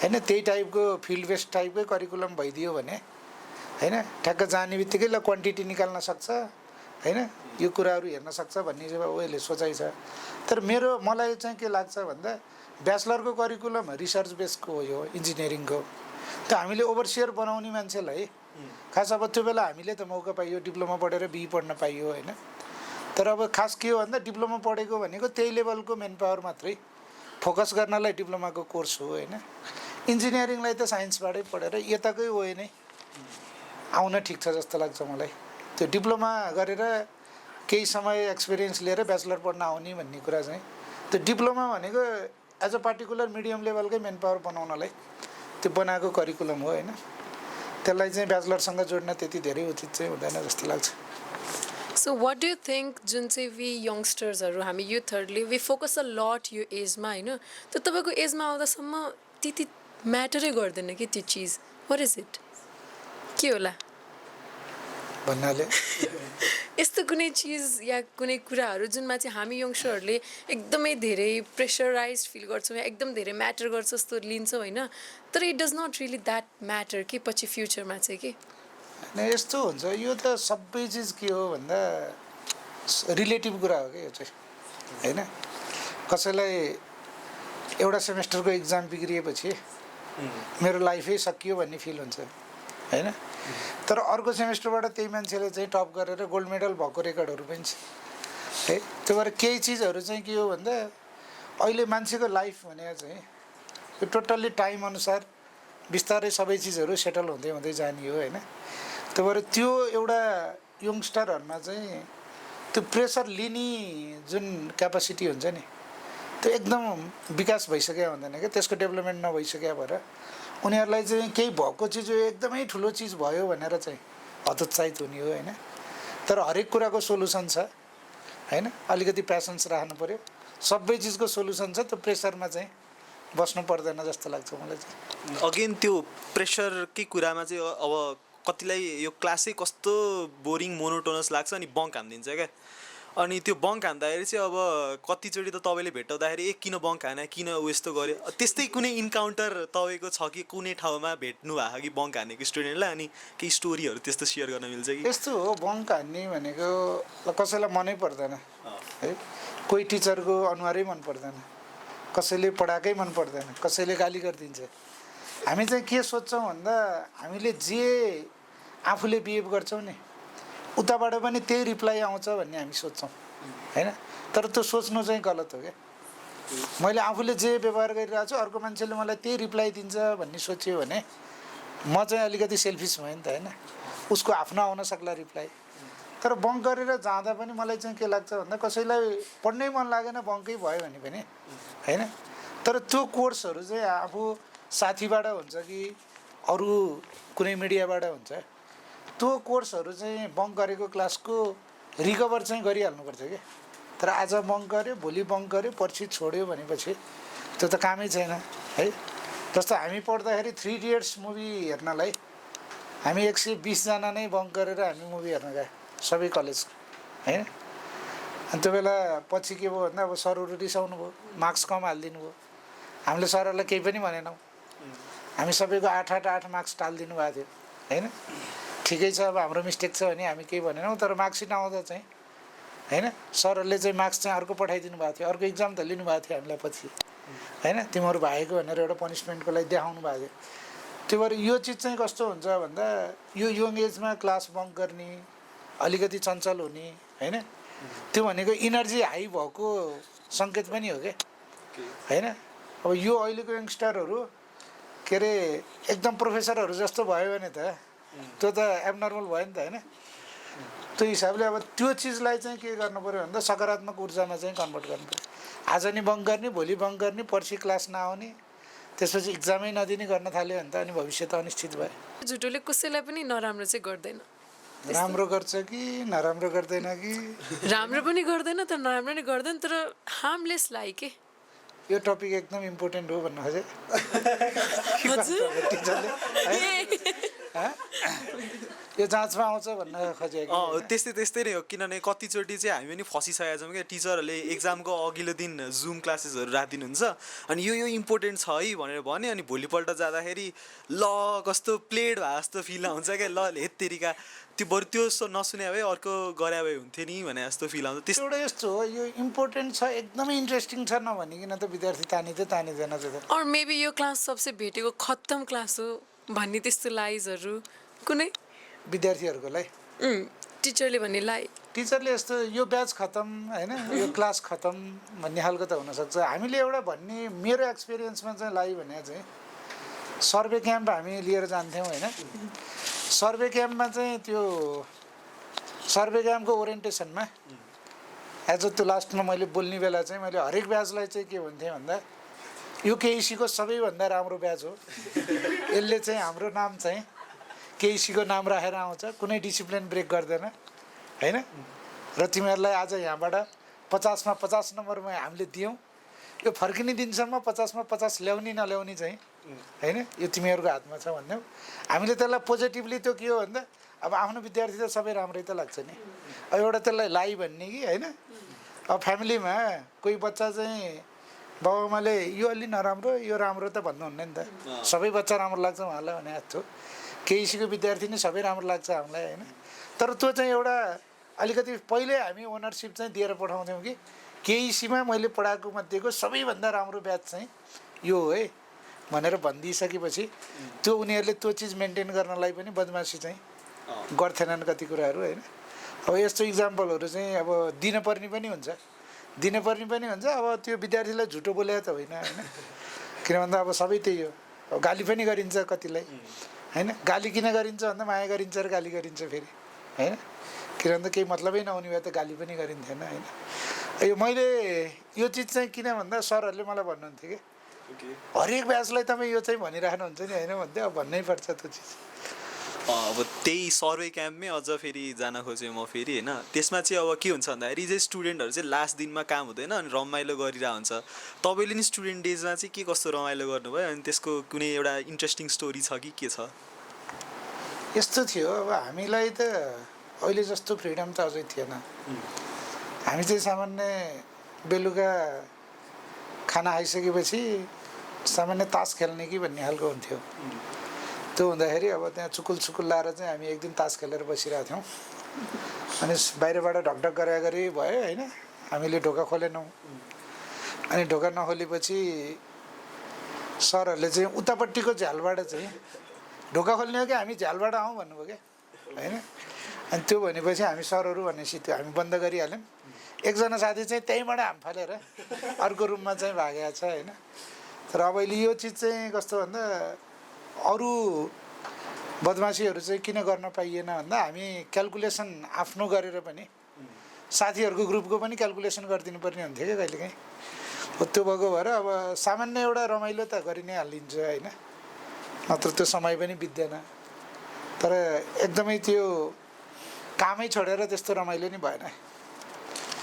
होइन। त्यही टाइपको फिल्ड बेस्ड टाइपकै करिकुलम भइदियो भने होइन ठ्याक्क जाने बित्तिकै ल क्वान्टिटी निकाल्न सक्छ होइन, यो कुराहरू हेर्न सक्छ भन्ने चाहिँ उहिले सोचाइ छ। तर मलाई चाहिँ के लाग्छ भन्दा ब्याचलरको करिकुलम रिसर्च बेसको हो यो इन्जिनियरिङको। त हामीले ओभरसियर बनाउने मान्छेलाई खास अब त्यो बेला हामीले त मौका पाइयो, डिप्लोमा पढेर बिई पढ्न पाइयो होइन। तर अब खास के हो भन्दा डिप्लोमा पढेको भनेको त्यही लेभलको मेन पावर मात्रै फोकस गर्नलाई डिप्लोमाको कोर्स हो होइन। इन्जिनियरिङलाई त साइन्सबाटै पढेर यताकै वे नै आउन ठिक छ जस्तो लाग्छ मलाई। त्यो डिप्लोमा गरेर केही समय एक्सपिरियन्स लिएर ब्याचलर पढ्न आउने भन्ने कुरा चाहिँ त्यो डिप्लोमा भनेको एज अ पार्टिकुलर मिडियम लेभलकै मेन पावर बनाउनलाई त्यो बनाएको करिकुलम हो होइन। त्यसलाई चाहिँ ब्याचलरसँग जोड्न त्यति धेरै उचित चाहिँ हुँदैन जस्तो लाग्छ। So what do you think जुन चाहिँ वी यङ्स्टर्सहरू हामी युथहरूले वी फोकस अ लट यो एजमा होइन, त्यो तपाईँको एजमा आउँदासम्म त्यति म्याटरै गर्दैन कि त्यो चिज? What is it? के होला भन्नाले यस्तो कुनै चिज या कुनै कुराहरू जुनमा चाहिँ हामी यङ्स्टरहरूले एकदमै धेरै प्रेसराइज फिल गर्छौँ या एकदम धेरै म्याटर गर्छ जस्तो लिन्छौँ होइन, तर it does not really that matter कि पछि फ्युचरमा चाहिँ के यस्तो हुन्छ। यो त सबै चिज के हो भन्दा रिलेटिभ कुरा हो क्या यो चाहिँ होइन। कसैलाई एउटा सेमेस्टरको इक्जाम बिग्रिएपछि मेरो लाइफै सकियो भन्ने फिल हुन्छ होइन। तर अर्को सेमेस्टरबाट त्यही मान्छेले चाहिँ टप गरेर गोल्ड मेडल भएको रेकर्डहरू पनि छ है। त्यो भएर केही चिजहरू चाहिँ के हो भन्दा अहिले मान्छेको लाइफ भनेको चाहिँ यो टोटल्ली टाइम अनुसार बिस्तारै सबै चिजहरू सेटल हुँदै हुँदै जाने हो होइन। त्यो भएर त्यो एउटा यङ्स्टरहरूमा चाहिँ त्यो प्रेसर लिने जुन क्यापासिटी हुन्छ नि त्यो एकदम विकास भइसक्यो हुँदैन क्या, त्यसको डेभलपमेन्ट नभइसक्यो भएर उनीहरूलाई चाहिँ केही भएको चिज एकदमै ठुलो चिज भयो भनेर चाहिँ हतोत्साहित हुने हो होइन। तर हरेक कुराको सोल्युसन छ होइन, अलिकति प्यासन्स राख्नु पऱ्यो। सबै चिजको सोल्युसन छ, त्यो प्रेसरमा चाहिँ बस्नु पर्दैन जस्तो लाग्छ मलाई चाहिँ। अगेन त्यो प्रेसरकै कुरामा चाहिँ अब कतिलाई यो क्लासै कस्तो बोरिङ मोनोटोनस लाग्छ अनि बङ्क हानिदिन्छ क्या। अनि त्यो बङ्क हान्दाखेरि चाहिँ अब कतिचोटि त तपाईँले भेट्टाउँदाखेरि किन बङ्क हाने किन यस्तो गर्यो, त्यस्तै कुनै इन्काउन्टर तपाईँको छ कि कुनै ठाउँमा भेट्नु भएको कि बङ्क हानेको स्टुडेन्टलाई अनि केही स्टोरीहरू त्यस्तो सेयर गर्न मिल्छ कि? यस्तो हो, बङ्क हान्ने भनेको कसैलाई मनै पर्दैन है। कोही टिचरको अनुहारै मन पर्दैन, कसैले पढाएकै मन पर्दैन, कसैले गाली गरिदिन्छ। हामी चाहिँ के सोच्छौँ भन्दा हामीले जे आफूले बिहेभ गर्छौँ नि उताबाट पनि त्यही रिप्लाई आउँछ भन्ने हामी सोच्छौँ होइन। तर त्यो सोच्नु चाहिँ गलत हो क्या। मैले आफूले जे व्यवहार गरिरहेको छु अर्को मान्छेले मलाई त्यही रिप्लाई दिन्छ भन्ने सोच्यो भने म चाहिँ अलिकति सेल्फिस भयो नि त होइन। उसको आफ्नो आउन सक्ला रिप्लाई। तर बङ्क गरेर जाँदा पनि मलाई चाहिँ के लाग्छ भन्दा कसैलाई पढ्नै मन लागेन बङ्कै भयो भने पनि होइन। तर त्यो कोर्सहरू चाहिँ आफू साथीबाट हुन्छ कि अरू कुनै मिडियाबाट हुन्छ, त्यो कोर्सहरू चाहिँ बङ्क गरेको क्लासको रिकभर चाहिँ गरिहाल्नुपर्छ क्या। तर आज बङ्क गऱ्यो, भोलि बङ्क गऱ्यो, पर्सि छोड्यो भनेपछि त्यो त कामै छैन है। जस्तो हामी पढ्दाखेरि 3 इडियट्स मुभी हेर्नलाई हामी 120 जना नै बङ्क गरेर हामी मुभी हेर्न गए सबै कलेज हैन। अनि त्यो बेला पछि के भयो भन्दा अब सरहरू रिसाउनु भयो, मार्क्स कम हालिदिनु भयो। हामीले सरहरूलाई केही पनि भनेनौँ, हामी सबैको 8 मार्क्स टालिदिनु भएको थियो हैन। ठिकै छ, अब हाम्रो मिस्टेक छ भने हामी केही भनेनौँ, तर मार्कसिट आउँदा चाहिँ हैन सरहरूले चाहिँ मार्क्स चाहिँ अर्को पठाइदिनु भएको थियो, अर्को इक्जाम त लिनुभएको थियो हामीलाई पछि हैन। तिमीहरू भागेको भनेर एउटा पनिसमेन्टको लागि देखाउनु भएको थियो। त्यो भएर यो चिज चाहिँ कस्तो हुन्छ भन्दा यो यङ एजमा क्लास बङ्क गर्ने, अलिकति चञ्चल हुने हैन, त्यो भनेको इनर्जी हाई भएको सङ्केत पनि हो क्या हैन। अब यो अहिलेको यङ्स्टरहरू के अरे एकदम प्रोफेसरहरू जस्तो भयो भने त त्यो त एबनर्मल भयो नि त हैन। त्यो हिसाबले अब त्यो चिजलाई चाहिँ के गर्नु पऱ्यो भन्दा सकारात्मक ऊर्जामा चाहिँ कन्भर्ट गर्नु पऱ्यो। आज नि बङ्क गर्ने, भोलि बङ्क गर्ने, पर्सि क्लास नआउने, त्यसपछि इक्जामै नदिने गर्न थाल्यो भने त अनि भविष्य त अनिश्चित भयो। झुटोले कसैलाई पनि नराम्रो चाहिँ गर्दैन, राम्रो गर्छ कि नराम्रो गर्दैन कि राम्रो पनि गर्दैन तर नराम्रो नि गर्दैन, तर हार्मलेस लाइ के यो टपिक एकदम इम्पोर्टेन्ट हो भन्नु खोजेँ टिचरले यो जाँचमा आउँछ भन्न खोजेँ। त्यस्तै नै हो, किनभने कतिचोटि चाहिँ हामी पनि फसिसकेका छौँ क्या। टिचरहरूले एक्जामको अघिल्लो दिन जुम क्लासेसहरू राखिदिनुहुन्छ, अनि यो इम्पोर्टेन्ट छ है भनेर भन्यो, अनि भोलिपल्ट जाँदाखेरि ल कस्तो प्लेड भए जस्तो फिल आउँछ क्या। ल हेत्तेरिका त्यो बरु त्यो नसुने भए अर्को गरे भए हुन्थ्यो नि भने जस्तो फिल आउँछ। त्यस्तो एउटा यस्तो हो, यो इम्पोर्टेन्ट छ, एकदमै इन्ट्रेस्टिङ छ नभनिकन त विद्यार्थी तानिँदैन त्यो। और मेबी यो क्लास सबसे भेटेको खत्तम क्लास हो भन्ने त्यस्तो लाइजहरू कुनै विद्यार्थीहरूको लागि टिचरले भन्ने लाइ, टिचरले यस्तो यो ब्याच खतम हैन, यो क्लास खतम भन्ने खालको त हुनसक्छ। हामीले एउटा भन्ने मेरो एक्सपिरियन्समा चाहिँ लाइ भने चाहिँ सर्वे क्याम्प हामी लिएर जान्थ्यौँ हैन। सर्वे क्याम्पमा चाहिँ त्यो सर्वे क्याम्पको ओरिएन्टेसनमा एज अ त्यो लास्टमा मैले बोल्ने बेला चाहिँ मैले हरेक ब्याचलाई चाहिँ के भन्थेँ भन्दा यो केइसीको सबैभन्दा राम्रो ब्याच हो, यसले चाहिँ हाम्रो नाम चाहिँ केइसीको नाम राखेर आउँछ, कुनै डिसिप्लिन ब्रेक गर्दैन हैन। र तिमीहरूलाई आज यहाँबाट 50 मा 50 नम्बरमा हामीले दियौँ, यो फर्किने दिनसम्म 50 मा 50 ल्याउने नल्याउने चाहिँ हैन यो तिमीहरूको हातमा छ भन्थ्यौँ हामीले। त्यसलाई पोजिटिभली त्यो के हो भन्दा अब आफ्नो विद्यार्थी त सबै राम्रै त लाग्छ नि, अब एउटा त्यसलाई लाइ भन्ने कि हैन। अब फ्यामिलीमा कोही बच्चा चाहिँ बाबुआमाले यो अलि नराम्रो यो राम्रो त भन्नुहुन्न नि त, सबै बच्चा राम्रो लाग्छ उहाँलाई भने जस्तो केइसीको विद्यार्थी नै सबै राम्रो लाग्छ हामीलाई हैन। तर त्यो चाहिँ एउटा अलिकति पहिले हामी ओनरसिप चाहिँ दिएर पठाउँथ्यौँ कि केइसीमा मैले पढाएको मध्येको सबैभन्दा राम्रो ब्याच चाहिँ यो हो है भनेर भनिदिइसकेपछि त्यो उनीहरूले त्यो चिज मेन्टेन गर्नलाई पनि बदमासी चाहिँ गर्थेनन् कति कुराहरू हैन। अब यस्तो इक्जाम्पलहरू चाहिँ अब दिनपर्ने पनि हुन्छ अब त्यो विद्यार्थीलाई झुटो बोले त होइन हैन। किन भन्दा अब सबै त्यही हो, अब गाली पनि गरिन्छ कतिलाई हैन। गाली किन गरिन्छ भन्दा माया गरिन्छ र गाली गरिन्छ फेरि हैन। किन भन्दा केही मतलबै नहुने भए त गाली पनि गरिन्थेन हैन। यो मैले यो चिज चाहिँ किन भन्दा सरहरूले मलाई भन्नुहुन्थ्यो कि हरेक ब्याचलाई तपाईँ यो चाहिँ भनिराख्नुहुन्छ नि होइन भन्दै, अब भन्नै पर्छ त्यो चिज। अब त्यही सर्वे क्याम्पमै अझ फेरि जान खोजेँ म फेरि होइन। त्यसमा चाहिँ अब के हुन्छ भन्दाखेरि चाहिँ स्टुडेन्टहरू चाहिँ लास्ट दिनमा काम हुँदैन अनि रमाइलो गरिरहेको हुन्छ। तपाईँले नि स्टुडेन्ट डेजमा चाहिँ के कस्तो रमाइलो गर्नुभयो अनि त्यसको कुनै एउटा इन्ट्रेस्टिङ स्टोरी छ कि के छ? यस्तो थियो, अब हामीलाई त अहिले जस्तो फ्रिडम त अझै थिएन। हामी चाहिँ सामान्य बेलुका खाना खाइसकेपछि सामान्य तास खेल्ने कि भन्ने खालको हुन्थ्यो। त्यो हुँदाखेरि अब त्यहाँ चुकुल लाएर चाहिँ हामी एक दिन तास खेलेर बसिरहेको थियौँ, अनि बाहिरबाट ढकढक गरे भयो होइन। हामीले ढोका खोलेनौँ, अनि ढोका नखोलेपछि सरहरूले चाहिँ उतापट्टिको झ्यालबाट चाहिँ ढोका खोल्ने हो कि हामी झ्यालबाट आउँ भन्नुभयो क्या होइन। अनि त्यो भनेपछि हामी सरहरू भनेपछि त्यो हामी बन्द गरिहाल्यौँ। एकजना साथी चाहिँ त्यहीँबाट हाम फालेर अर्को रुममा चाहिँ भागेको छ होइन। तर अब अहिले यो चिज चाहिँ कस्तो भन्दा अरू बदमासीहरू चाहिँ किन गर्न पाइएन भन्दा हामी क्यालकुलेसन आफ्नो गरेर पनि साथीहरूको ग्रुपको पनि क्यालकुलेसन गरिदिनु पर्ने हुन्थ्यो क्या कहिलेकाहीँ। त्यो भएको भएर अब सामान्य एउटा रमाइलो त गरि नै हालिन्छ होइन, नत्र त्यो समय पनि बित्दैन। तर एकदमै त्यो कामै छोडेर त्यस्तो रमाइलो नि भएन।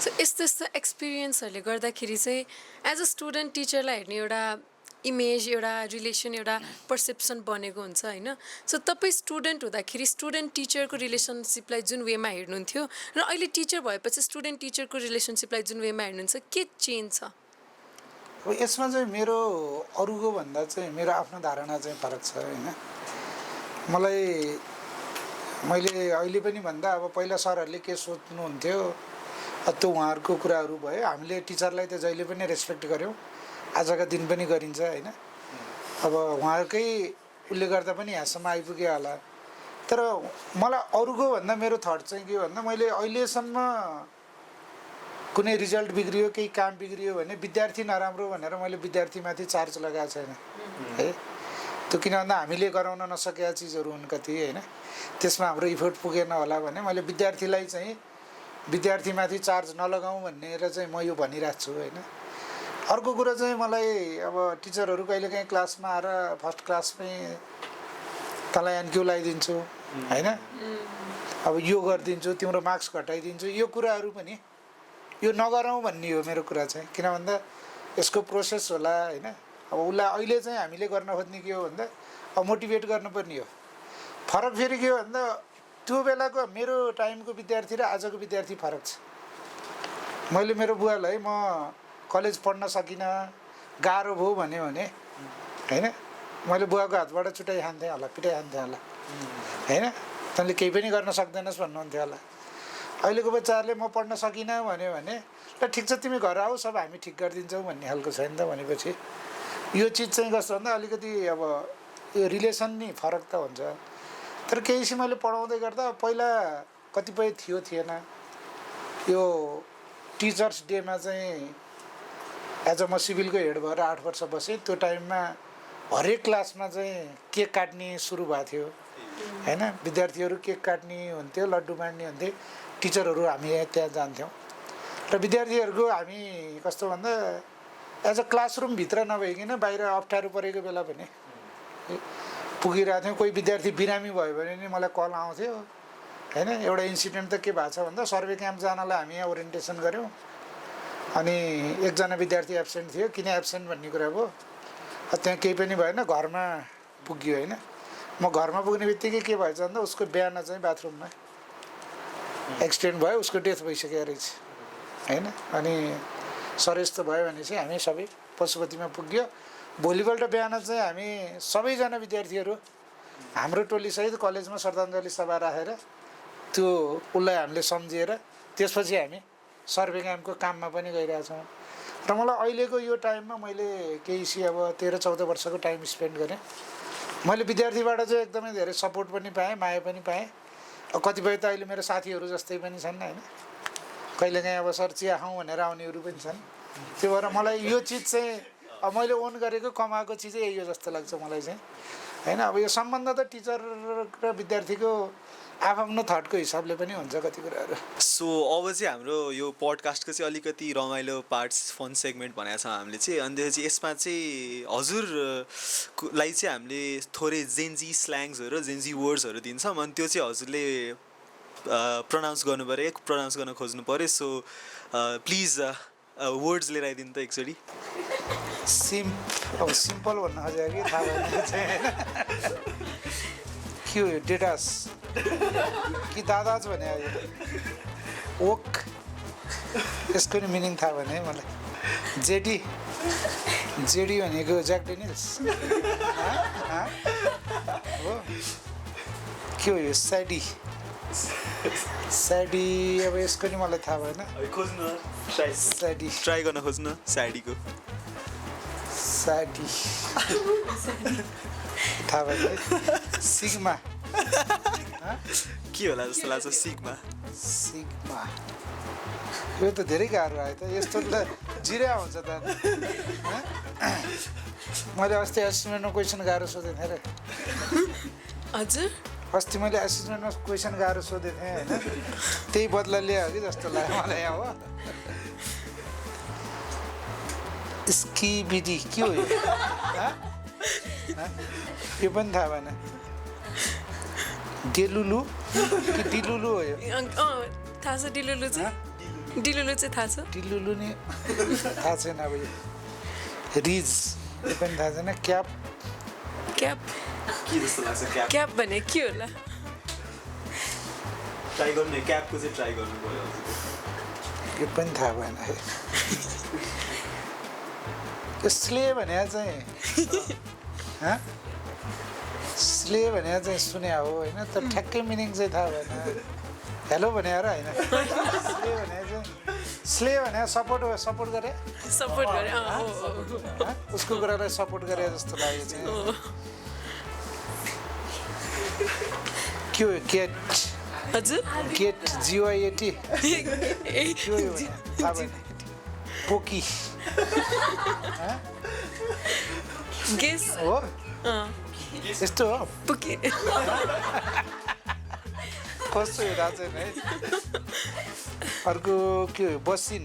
सो यस्तो एक्सपिरियन्सहरूले गर्दाखेरि चाहिँ एज अ स्टुडेन्ट टिचरलाई हेर्ने एउटा इमेज एउटा रिलेसन एउटा पर्सेप्सन बनेको हुन्छ होइन सो तपाईँ स्टुडेन्ट हुँदाखेरि स्टुडेन्ट टिचरको रिलेसनसिपलाई जुन वेमा हेर्नुहुन्थ्यो र अहिले टिचर भएपछि स्टुडेन्ट टिचरको रिलेसनसिपलाई जुन वेमा हेर्नुहुन्छ के चेन्ज छ अब यसमा चाहिँ मेरो अरूको भन्दा चाहिँ मेरो आफ्नो धारणा चाहिँ फरक छ होइन मैले अहिले पनि भन्दा अब पहिला सरहरूले के सोच्नुहुन्थ्यो त्यो उहाँहरूको कुराहरू भयो हामीले टिचरलाई त जहिले पनि रेस्पेक्ट गऱ्यौँ आजका दिन पनि गरिन्छ होइन अब उहाँहरूकै उसले गर्दा पनि यहाँसम्म आइपुग्यो होला तर मलाई अरूको भन्दा मेरो थट चाहिँ के भन्दा मैले अहिलेसम्म कुनै रिजल्ट बिग्रियो केही काम बिग्रियो भने विद्यार्थी नराम्रो भनेर मैले विद्यार्थीमाथि चार्ज लगाएको छैन है त्यो किन भन्दा हामीले गराउन नसकेका चिजहरू हुन् कति होइन त्यसमा हाम्रो इफोर्ट पुगेन होला भने मैले विद्यार्थीलाई चाहिँ विद्यार्थीमाथि चार्ज नलगाउँ भनेर चाहिँ म यो भनिरहेको छु होइन अर्को कुरा चाहिँ मलाई अब टिचरहरू कहिलेकाहीँ क्लासमा आएर फर्स्ट क्लासमै तँलाई एनक्यू लगाइदिन्छु होइन अब यो गरिदिन्छु तिम्रो मार्क्स घटाइदिन्छु यो कुराहरू पनि यो नगरौँ भन्ने हो मेरो कुरा चाहिँ किन भन्दा यसको प्रोसेस होला होइन अब उसलाई अहिले चाहिँ हामीले गर्न खोज्ने के हो भन्दा अब मोटिभेट गर्नुपर्ने हो फरक फेरि के हो भन्दा त्यो बेलाको मेरो टाइमको विद्यार्थी र आजको विद्यार्थी फरक छ मैले मेरो बुवालाई म कलेज पढ्न सकिनँ गाह्रो भयो भन्यो भने होइन मैले बुवाको हातबाट चुटाइ खान्थेँ होला पिटाइ खान्थेँ होला होइन तैँले केही पनि गर्न सक्दैनस् भन्नुहुन्थ्यो होला अहिलेको बच्चाहरूले म पढ्न सकिनँ भन्यो भने ल ठिक छ तिमी घर आऊ सब हामी ठिक गरिदिन्छौँ भन्ने खालको छ नि त भनेपछि यो चिज चाहिँ कस्तो भन्दा अलिकति अब यो रिलेसन नि फरक त हुन्छ तर केही मैले पढाउँदै गर्दा पहिला कतिपय थिएन यो टिचर्स डेमा चाहिँ एज अ म सिभिलको हेड भएर 8 वर्ष बसेँ त्यो टाइममा हरेक क्लासमा चाहिँ केक काट्ने सुरु भएको थियो होइन विद्यार्थीहरू केक काट्ने हुन्थ्यो लड्डु बाँड्ने हुन्थ्यो टिचरहरू हामी त्यहाँ जान्थ्यौँ र विद्यार्थीहरूको हामी कस्तो भन्दा एज अ क्लासरुमभित्र नभइकन बाहिर अप्ठ्यारो परेको बेला पनि पुगिरहेको थियौँ कोही विद्यार्थी बिरामी भयो भने नि मलाई कल आउँथ्यो होइन एउटा इन्सिडेन्ट त के भएको छ भन्दा सर्वे क्याम्प जानलाई हामी यहाँ ओरिएन्टेसन गऱ्यौँ अनि एकजना विद्यार्थी एब्सेन्ट थियो किन एब्सेन्ट भन्ने कुरा भयो त्यहाँ केही पनि भएन घरमा पुग्यो होइन म घरमा पुग्ने बित्तिकै के भएछ भन्दा उसको बिहान चाहिँ बाथरुममा एक्सिडेन्ट भयो उसको डेथ भइसक्यो रहेछ होइन अनि सर यस्तो भयो भने चाहिँ हामी सबै पशुपतिमा पुग्यो भोलिपल्ट बिहान चाहिँ हामी सबैजना विद्यार्थीहरू हाम्रो टोलीसहित कलेजमा श्रद्धाञ्जली सभा राखेर त्यो उसलाई हामीले सम्झिएर त्यसपछि हामी सर्वे क्याम्पको काममा पनि गइरहेछौँ र मलाई अहिलेको यो टाइममा मैले केही अब 13-14 वर्षको टाइम स्पेन्ड गरेँ मैले विद्यार्थीबाट चाहिँ एकदमै धेरै सपोर्ट पनि पाएँ माया पनि पाएँ कतिपय त अहिले मेरो साथीहरू जस्तै पनि छन् होइन कहिलेकाहीँ अब सर चिया खाउँ भनेर आउनेहरू पनि छन् त्यो भएर मलाई यो चिज चाहिँ अब मैले ओन गरेको कमाएको चिजै यही हो जस्तो लाग्छ मलाई चाहिँ होइन अब यो सम्बन्ध त टिचर र विद्यार्थीको आफ्नो थटको हिसाबले पनि हुन्छ कति कुराहरू सो अब चाहिँ हाम्रो यो पडकास्टको चाहिँ अलिकति रमाइलो पार्ट्स फन सेगमेन्ट भनेको छ हामीले चाहिँ अनि त्यसपछि यसमा चाहिँ हजुरलाई चाहिँ हामीले थोरै जेन्जी स्ल्याङ्सहरू जेन्जी वर्ड्सहरू दिन्छौँ अनि त्यो चाहिँ हजुरले प्रनाउन्स गर्नु पऱ्यो प्रनाउन्स गर्न खोज्नु पऱ्यो सो प्लिज वर्ड्स लिएर आइदिनु त एकचोटि अब सिम्पल भन्न खोजेको कि थाहा भएन चाहिँ के हो डेटास कि दादाज भने ओक यसको नि मिनिङ थाहा भने मलाई जेडी भनेको ज्याक डेनियल्स हो के हो यो स्याडी अब यसको नि मलाई थाहा भएन खोज्नु स्याडी ट्राई गर्न खोज्नु स्याडीको स्याडी थाहा भएन सिग्मा के होला जस्तो लाग्छ सिग्मा यो त धेरै गाह्रो आयो त यस्तो त जिरा हुन्छ त मैले अस्ति एसिस्मेन्टमा क्वेसन गाह्रो सोधेको थिएँ र हजुर अस्ति मैले एसिस्मेन्टमा क्वेसन गाह्रो सोधेको थिएँ होइन त्यही बदला ल्यायो कि जस्तो लाग्यो मलाई अब स्किबिडी के हो यो पनि थाहा भएन डेलुलु कि डिलुलु हो यो थाहा छ डिलुलु चाहिँ थाहा छ डिलुलु नि थाहा छैन अब यो रिज यो पनि थाहा छैन क्याप क्याप के जस्तो लाग्छ क्याप क्याप भने के होला ट्राई गर्नु क्यापको चाहिँ ट्राई गर्नु पर्यो यो पनि थाहा भएन है यो स्ले भने चाहिँ स्ले भने चाहिँ सुने हो होइन तर ठ्याक्कै मिनिङ चाहिँ थाहा भएन हेलो भने र होइन स्ले भने सपोर्ट गरे सपोर्ट गरे उसको कुरालाई सपोर्ट गरे जस्तो लाग्यो चाहिँ के हो केट हजुर गेट जिवाइएटी के हो यो भने थाहा भएन पोकी गेस हो यस्तो हो पुकी कस्तो हो थाहा छैन है अर्को के हो बसिन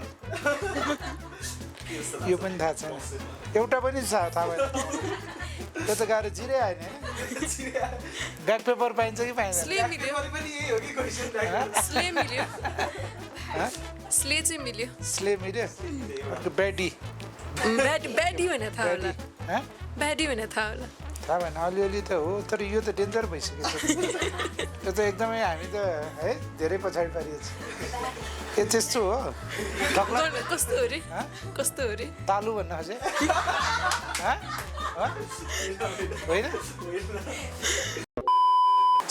यो पनि थाहा छैन एउटा पनि थाहा भएन त्यो त गाह्रो जिरै आएन होइन ब्याक पेपर पाइन्छ कि पाइँदैन स्ले मिल्यो स्ले मिल्यो स्ले चाहिँ मिल्यो स्ले मिल्यो अर्को ब्याडी ब्याडी भने थाहा होला ब्याडी भने थाहा होला थाहा भएन अलिअलि त हो तर यो त डेन्जर भइसकेको छ यो त एकदमै हामी त है धेरै पछाडि पारिएको छ ए त्यस्तो हो कस्तो हो रे कस्तो हो रे तालु भन्न खोजे होइन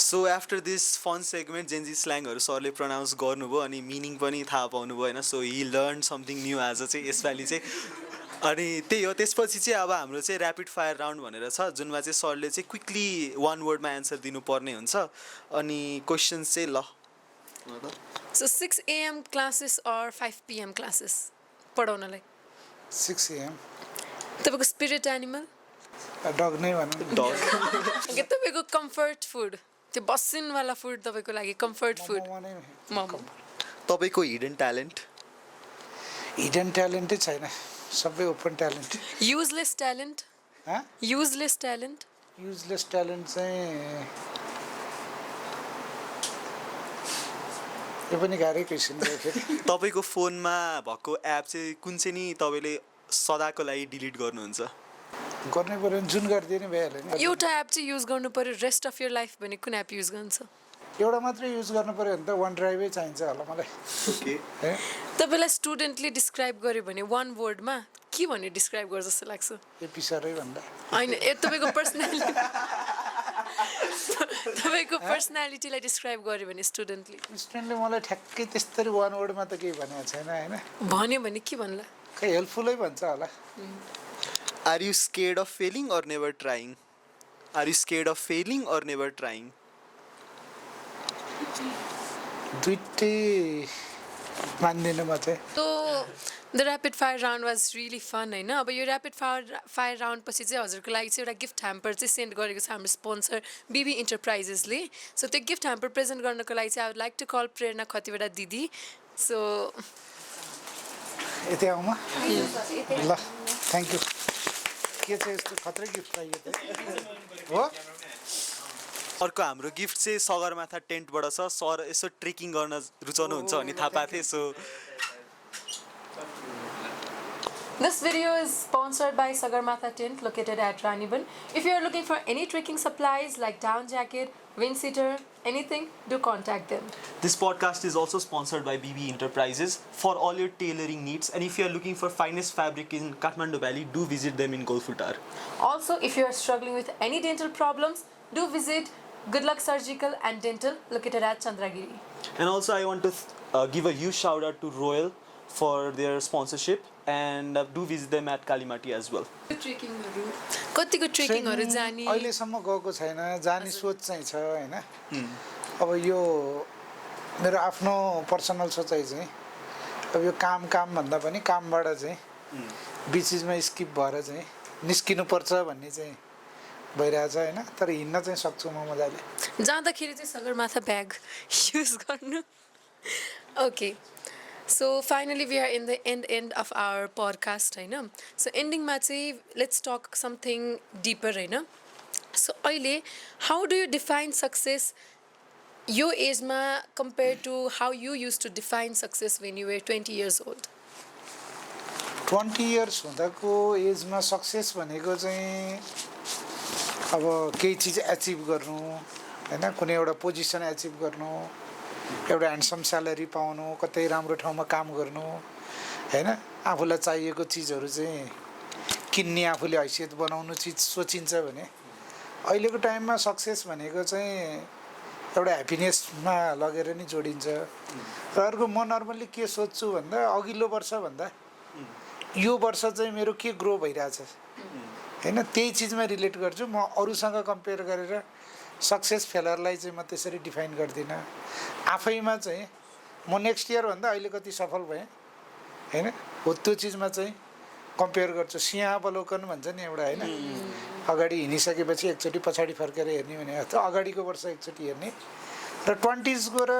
so after this fun segment Gen Z स्ल्याङहरू सरले प्रनाउन्स गर्नुभयो अनि मिनिङ पनि थाहा पाउनुभयो होइन so he learn something new आज चाहिँ यसपालि चाहिँ अनि त्यही हो त्यसपछि चाहिँ अब हाम्रो चाहिँ ऱ्यापिड फायर राउन्ड भनेर छ जुनमा चाहिँ सरले चाहिँ क्विकली वान वर्डमा एन्सर दिनुपर्ने हुन्छ अनि क्वेसन्स चाहिँ ल So 6 a.m. classes or 5 p.m. classes पढाउनलाई 6 AM तपाईँको स्पिरिट एनिमल डग नै भनौँ डग ओके तपाईँको कम्फर्ट फुड त्यो बसिनवाला फुड तपाईँको लागि कम्फर्ट फुड मोमो तपाईँको हिडन ट्यालेन्ट हिडन ट्यालेन्टै छैन सबै open talent useless talent useless talent useless talent चाहिँ यो पनि गाह्रै क्वेसन थियो फेरि तपाईँको फोनमा भएको एप चाहिँ कुन चाहिँ नि तपाईँले सदाको लागि डिलिट गर्नुहुन्छ गर्नै पऱ्यो भने जुन गरिदियो नि भइहाल्यो नि एउटा एप चाहिँ युज गर्नु पर्यो रेस्ट अफ यर लाइफ भने कुन एप युज गर्नुहुन्छ एउटा मात्रै युज गर्नु पऱ्यो भने त वान ड्राइभै चाहिन्छ होला मलाई ओके है तपाईँलाई स्टुडेन्टले डिस्क्राइब गर्यो भने वान वर्डमा के भन्ने डिस्क्राइब गर्छ जस्तो लाग्छ एपिसरै भन्दा होइन तपाईँको पर्सनालिटी तपाईँको पर्सनालिटीलाई डिस्क्राइब गर्यो भने स्टुडेन्टले स्टुडेन्टले मलाई ठ्याक्कै त्यस्तरी वान वर्डमा त केही भनेको छैन होइन भन्यो भने के भन्ला खै हेल्पफुलै भन्छ होला are you scared of failing or never trying are you scared of failing or never trying दुइटै मान्दिनँ म चाहिँ so the rapid fire round was really fun होइन अब यो ऱ्यापिड फायर राउन्ड पछि चाहिँ हजुरको लागि चाहिँ एउटा गिफ्ट ह्याम्पर चाहिँ सेन्ड गरेको छ हाम्रो स्पोन्सर बिबी इन्टरप्राइजेसले सो त्यो गिफ्ट ह्याम्पर प्रेजेन्ट गर्नको लागि चाहिँ I would like to call Prerana Khatiwada दिदी सो यतै आउँ म ल थ्याङ्क यू के चाहिँ यस्तो खत्रै गिफ्ट पाइयो त हो अर्को हाम्रो गिफ्ट चाहिँ सगरमाथा टेन्टबाट छ सर यसो ट्रेकिङ गर्न रुचाउनुहुन्छ भन्ने थाहा पाएको थिएँ so This video is sponsored by Sagarmatha Tent located at Raniban. If you are looking for any trekking supplies like down jacket, wind seater, anything, do contact them. This podcast is also sponsored by BB Enterprises for all your tailoring needs. And if you are looking for finest fabric in Kathmandu Valley, do visit them in Golfutar. Also, if you are struggling with any dental problems, do visit Good Luck Surgical and Dental located at Chandragiri. And also I want to give a huge shout out to Royal for their sponsorship and do visit them at Kalimati as well. कतिको ट्रेकिङहरू जाने अहिलेसम्म गएको छैन जाने सोच चाहिँ छ होइन अब यो मेरो आफ्नो पर्सनल सोचाइ चाहिँ अब यो काम भन्दा पनि कामबाट चाहिँ बिचमा स्किप भएर चाहिँ निस्किनुपर्छ भन्ने चाहिँ भइरहेछ होइन तर हिँड्न चाहिँ सक्छु म मजाले जाँदाखेरि चाहिँ सगरमाथा ब्याग युज गर्नु okay so finally we are in the end of our podcast होइन सो एन्डिङमा चाहिँ लेट्स टक समथिङ डिपर होइन सो अहिले how do you define success यो एजमा compare to how you use to define success when you were 20 years old 20 years हुँदाको एजमा success भनेको चाहिँ अब केही चिज एचिभ गर्नु होइन, कुनै एउटा पोजिसन एचिभ गर्नु, एउटा ह्यान्डसम स्यालेरी पाउनु, कतै राम्रो ठाउँमा काम गर्नु होइन, आफूलाई चाहिएको चिजहरू चाहिँ किन्ने, आफूले हैसियत बनाउनु चिज सोचिन्छ भने अहिलेको टाइममा सक्सेस भनेको चाहिँ एउटा ह्याप्पिनेसमा लगेर नि जोडिन्छ। र अर्को म नर्मल्ली के सोध्छु भन्दा अघिल्लो वर्षभन्दा यो वर्ष चाहिँ मेरो के ग्रो भइरहेछ होइन, त्यही चिजमा रिलेट गर्छु। म अरूसँग कम्पेयर गरेर सक्सेस फेलरलाई चाहिँ म त्यसरी डिफाइन गर्दिनँ। आफैमा चाहिँ म नेक्स्ट इयरभन्दा अहिले कति सफल भएँ होइन, हो त्यो चिजमा चाहिँ कम्पेयर गर्छु। सिंहावलोकन भन्छ नि एउटा होइन, अगाडि हिँडिसकेपछि एकचोटि पछाडि फर्केर हेर्ने भने जस्तो अगाडिको वर्ष एकचोटि हेर्ने। र 20sको र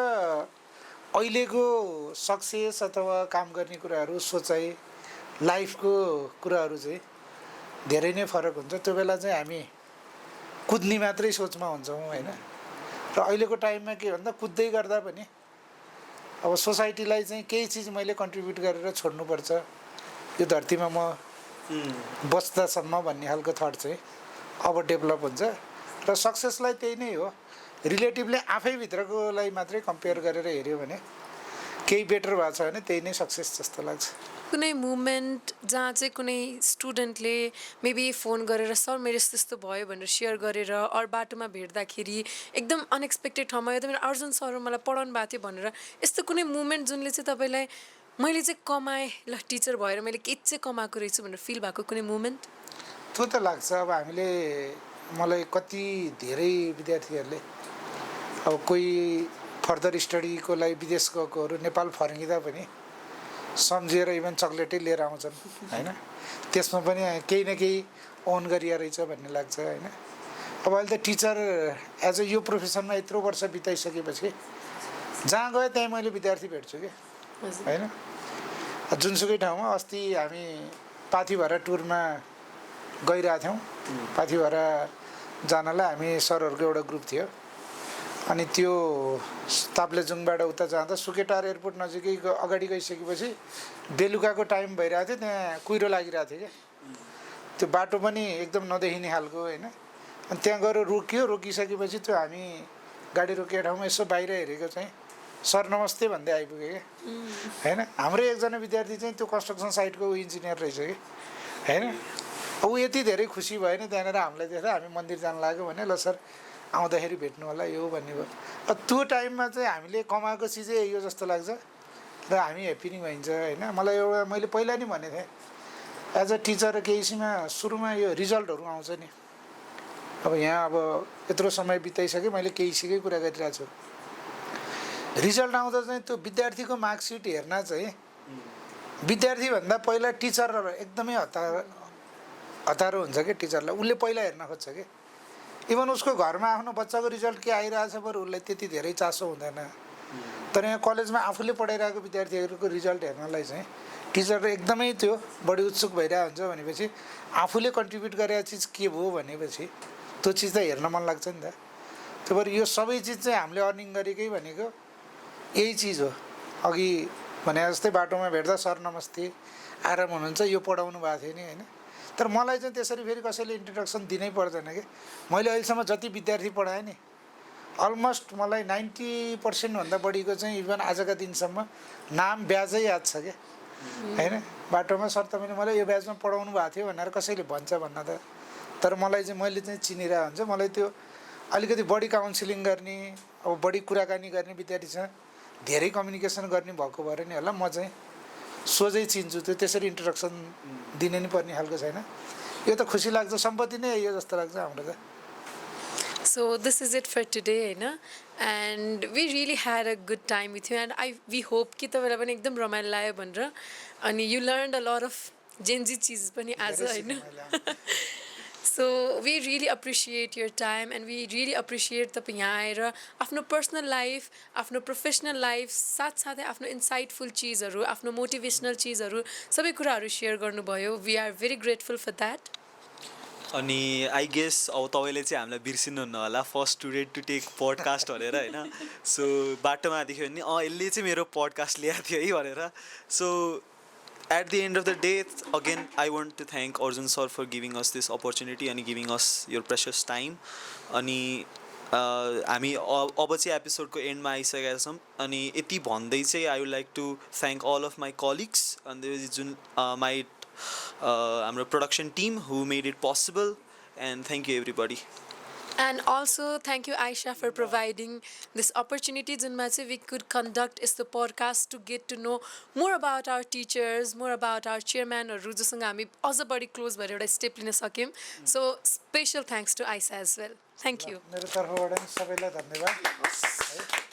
अहिलेको सक्सेस अथवा काम गर्ने कुराहरू, सोचाइ, लाइफको कुराहरू चाहिँ धेरै नै फरक हुन्छ। त्यो बेला चाहिँ हामी कुद्ने मात्रै सोचमा हुन्छौँ होइन। र अहिलेको टाइममा के भन्दा कुद्दै गर्दा पनि अब सोसाइटीलाई चाहिँ केही चिज मैले कन्ट्रिब्युट गरेर छोड्नुपर्छ यो धरतीमा म बस्दासम्म भन्ने खालको थट चाहिँ अब डेभलप हुन्छ। र सक्सेसलाई त्यही नै हो, रिलेटिभली आफैभित्रकोलाई मात्रै कम्पेयर गरेर हेऱ्यो भने केही बेटर भएको छ भने त्यही नै सक्सेस जस्तो लाग्छ। कुनै मुमेन्ट जहाँ चाहिँ कुनै स्टुडेन्टले मेबी फोन गरेर सर मेरो यस्तो यस्तो भयो भनेर सेयर गरेर, अरू बाटोमा भेट्दाखेरि एकदम अनएक्सपेक्टेड ठाउँमा यो त मेरो अर्जुन सर मलाई पढाउनु भएको थियो भनेर, यस्तो कुनै मुमेन्ट जुनले चाहिँ तपाईँलाई मैले चाहिँ कमाएँ, ल टिचर भएर मैले के चाहिँ कमाएको रहेछु भनेर फिल भएको कुनै मुमेन्ट? त्यो त लाग्छ। अब हामीले, मलाई कति धेरै विद्यार्थीहरूले अब कोही फर्दर स्टडीको लागि विदेश गएकोहरू नेपाल फर्किँदा पनि सम्झेर इभन चक्लेटै लिएर आउँछन् होइन। त्यसमा पनि केही न केही ओन गरिया रहेछ भन्ने लाग्छ होइन। अब अहिले त टिचर एज अ यो प्रोफेसनमा यत्रो वर्ष बिताइसकेपछि जहाँ गयो त्यहीँ मैले विद्यार्थी भेट्छु कि होइन। जुनसुकै ठाउँमा, अस्ति हामी पाथिभरा टुरमा गइरहेको थियौँ। पाथिभरा जानलाई हामी सरहरूको एउटा ग्रुप थियो। अनि त्यो ताप्लेजुङबाट उता जाँदा सुकेटार एयरपोर्ट नजिकै अगाडि गइसकेपछि बेलुकाको टाइम भइरहेको थियो, त्यहाँ कुहिरो लागिरहेको थियो क्या। त्यो बाटो पनि एकदम नदेखिने खालको होइन। अनि त्यहाँ गएर रोकियो, रोकिसकेपछि त्यो हामी गाडी रोकेको ठाउँमा यसो बाहिर हेरेको चाहिँ सर नमस्ते भन्दै आइपुग्यो क्या होइन। हाम्रै एकजना विद्यार्थी चाहिँ त्यो कन्स्ट्रक्सन साइटको इन्जिनियर रहेछ कि होइन। अब यति धेरै खुसी भयो नि त्यहाँनिर हामीलाई देखेर, हामी मन्दिर जान लाग्यो भने ल सर आउँदाखेरि भेट्नु होला यो भन्ने भयो। त्यो टाइममा चाहिँ हामीले कमाएको चिजै यो जस्तो लाग्छ र हामी ह्याप्पी नि भइन्छ होइन। मलाई एउटा, मैले पहिला नि भनेको थिएँ एज अ टिचर केहीमा सुरुमा यो रिजल्टहरू आउँछ नि। अब यहाँ अब यत्रो समय बिताइसकेँ, मैले केहीसीकै कुरा गरिरहेको छु। रिजल्ट आउँदा चाहिँ त्यो विद्यार्थीको मार्कसिट हेर्न चाहिँ विद्यार्थीभन्दा पहिला टिचर एकदमै हतारो हुन्छ क्या टिचरलाई। उसले पहिला हेर्न खोज्छ कि इभन उसको घरमा आफ्नो बच्चाको रिजल्ट के आइरहेछ बरु उसलाई त्यति धेरै चासो हुँदैन। तर यहाँ कलेजमा आफूले पढाइरहेको विद्यार्थीहरूको रिजल्ट हेर्नलाई चाहिँ टिचर एकदमै त्यो बढी उत्सुक भइरहेको हुन्छ। भनेपछि आफूले कन्ट्रिब्युट गरेको चिज के भयो भनेपछि त्यो चिज त हेर्न मन लाग्छ नि त। त्यो भएर यो सबै चिज चाहिँ हामीले अर्निङ गरेकै भनेको यही चिज हो। अघि भने जस्तै बाटोमा भेट्दा सर नमस्ते, आराम हुनुहुन्छ, यो पढाउनु भएको थियो नि होइन। तर मलाई चाहिँ त्यसरी फेरि कसैले इन्ट्रोडक्सन दिनै पर्दैन कि। मैले अहिलेसम्म जति विद्यार्थी पढाएँ नि अलमोस्ट मलाई 90% बढीको चाहिँ इभन आजका दिनसम्म नाम ब्याजै याद छ क्या होइन। बाटोमा सर तपाईँले मलाई यो ब्याजमा पढाउनु भएको थियो भनेर कसैले भन्छ भन्न त, तर मलाई चाहिँ मैले चाहिँ चिनिरहेको हुन्छ। मलाई त्यो अलिकति बढी काउन्सिलिङ गर्ने, अब बढी कुराकानी गर्ने, विद्यार्थीसँग धेरै कम्युनिकेसन गर्ने भएको भएर नि होला म चाहिँ सोझै चिन्छु। त्यो त्यसरी इन्ट्रोडक्सन दिनै नि पर्ने खालको छैन। यो त खुसी लाग्छ, सम्पत्ति नै यो जस्तो लाग्छ हाम्रो त। So this is it for today, होइन, and we really had a good time with you, and we hope कि तपाईँलाई पनि एकदम रमाइलो लाग्यो भनेर। अनि you learned a lot of Gen Z चिज पनि आज होइन। So we really appreciate your time, and we really appreciate तपाईँ यहाँ आएर आफ्नो पर्सनल लाइफ, आफ्नो प्रोफेसनल लाइफ, साथसाथै आफ्नो इन्साइटफुल चिजहरू, आफ्नो मोटिभेसनल चिजहरू सबै कुराहरू सेयर गर्नुभयो। We are very grateful for that. अनि आई गेस अब तपाईँले चाहिँ हामीलाई बिर्सिनुहुन्न होला, first student to take podcast भनेर होइन। सो बाटोमा देख्यो भने यसले चाहिँ मेरो पडकास्ट ल्याएको थियो है भनेर। So at the end of the day, again, I want to thank Arjun sir for giving us this opportunity and giving us your precious time. अनि हामी अब चाहिँ एपिसोडको एन्डमा आइसकेका छौँ अनि यति भन्दै चाहिँ I would like to thank all of my colleagues अनि जुन माई हाम्रो production team who made it possible and thank you everybody. And also, thank you, Aisha, for providing this opportunity. Junma चाहिँ we could conduct is the podcast to get to know more about our teachers, more about our chairman or जोसँग हामी अझ बढी close भएर एउटा step लिन सक्यौँ. So, special thanks to Aisha as well. Thank you. मेरो तर्फबाट नि सबैलाई धन्यवाद है.